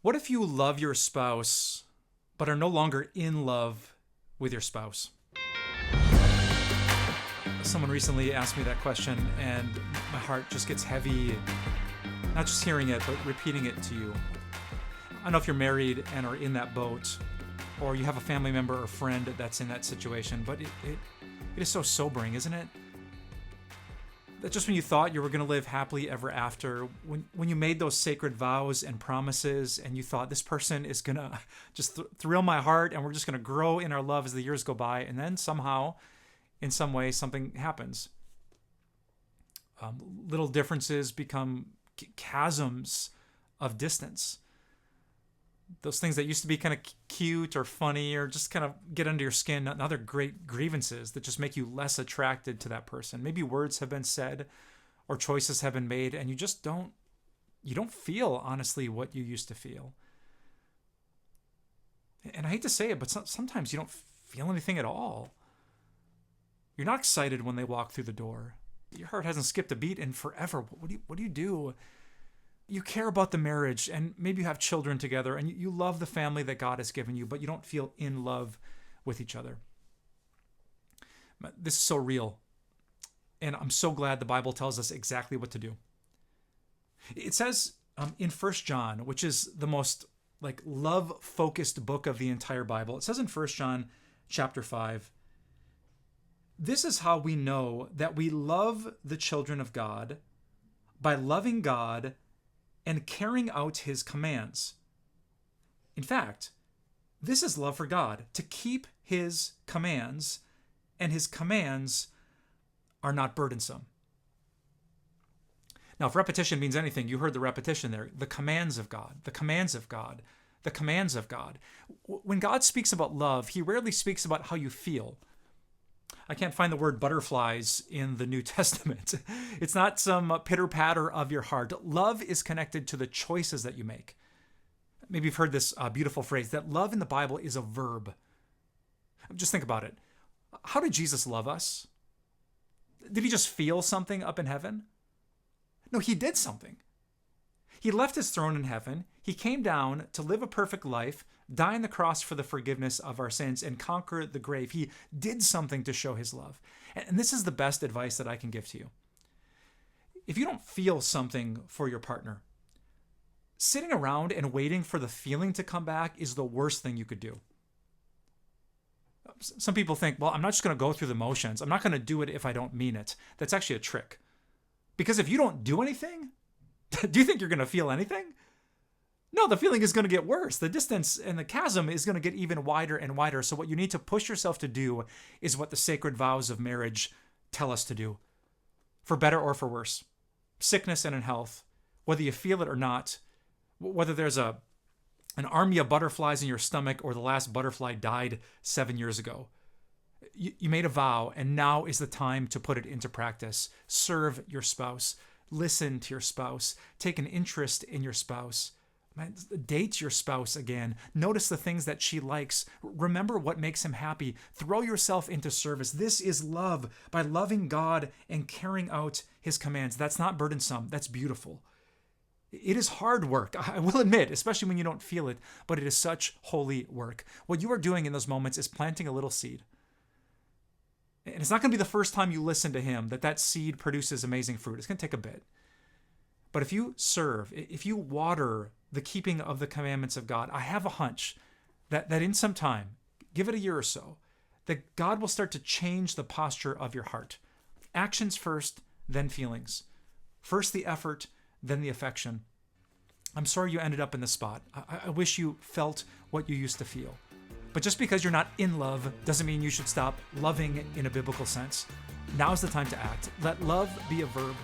What if you love your spouse, but are no longer in love with your spouse? Someone recently asked me that question, and my heart just gets heavy, not just hearing it, but repeating it to you. I don't know if you're married and are in that boat, or you have a family member or friend that's in that situation, but it is so sobering, isn't it? That just when you thought you were going to live happily ever after, when you made those sacred vows and promises, and you thought this person is going to just thrill my heart, and we're just going to grow in our love as the years go by, and then somehow, in some way, something happens. Little differences become chasms of distance. Those things that used to be kind of cute or funny or just kind of get under your skin, now they're great grievances that just make you less attracted to that person. Maybe words have been said or choices have been made, and you just don't feel, honestly, what you used to feel. And I hate to say it, but sometimes you don't feel anything at all. You're not excited when they walk through the door. Your heart hasn't skipped a beat in forever. What do you do? You care about the marriage, and maybe you have children together, and you love the family that God has given you, but you don't feel in love with each other. This is so real, and I'm so glad the Bible tells us exactly what to do. It says in 1 John, which is the most love-focused book of the entire Bible, it says in 1 John chapter 5, "This is how we know that we love the children of God, by loving God and carrying out his commands. In fact, this is love for God, to keep his commands, and his commands are not burdensome." Now, if repetition means anything, you heard the repetition there. The commands of God, the commands of God, the commands of God. When God speaks about love, he rarely speaks about how you feel. I can't find the word butterflies in the New Testament. It's not some pitter-patter of your heart. Love is connected to the choices that you make. Maybe you've heard this beautiful phrase, that love in the Bible is a verb. Just think about it. How did Jesus love us? Did he just feel something up in heaven? No, he did something. He left his throne in heaven. He came down to live a perfect life, die on the cross for the forgiveness of our sins, and conquer the grave. He did something to show his love. And this is the best advice that I can give to you. If you don't feel something for your partner, sitting around and waiting for the feeling to come back is the worst thing you could do. Some people think, well, I'm not just going to go through the motions. I'm not going to do it if I don't mean it. That's actually a trick. Because if you don't do anything, do you think you're going to feel anything? No, the feeling is going to get worse. The distance and the chasm is going to get even wider and wider. So what you need to push yourself to do is what the sacred vows of marriage tell us to do, for better or for worse. Sickness and in health, whether you feel it or not, whether there's an army of butterflies in your stomach or the last butterfly died 7 years ago. You made a vow, and now is the time to put it into practice. Serve your spouse. Listen to your spouse. Take an interest in your spouse. Date your spouse again. Notice the things that she likes. Remember what makes him happy. Throw yourself into service. This is love, by loving God and carrying out his commands. That's not burdensome. That's beautiful. It is hard work, I will admit, especially when you don't feel it, but it is such holy work. What you are doing in those moments is planting a little seed. And it's not going to be the first time you listen to him that seed produces amazing fruit. It's going to take a bit. But if you serve, if you water the keeping of the commandments of God, I have a hunch that in some time, give it a year or so, that God will start to change the posture of your heart. Actions first, then feelings. First the effort, then the affection. I'm sorry you ended up in this spot. I wish you felt what you used to feel. But just because you're not in love doesn't mean you should stop loving in a biblical sense. Now's the time to act. Let love be a verb.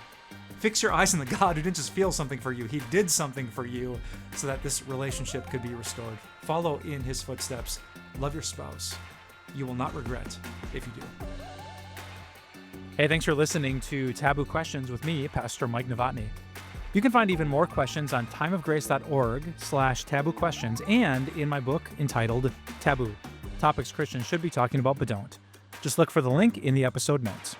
Fix your eyes on the God who didn't just feel something for you. He did something for you so that this relationship could be restored. Follow in his footsteps. Love your spouse. You will not regret if you do. Hey, thanks for listening to Taboo Questions with me, Pastor Mike Novotny. You can find even more questions on timeofgrace.org/taboo questions and in my book entitled Taboo, Topics Christians Should Be Talking About But Don't. Just look for the link in the episode notes.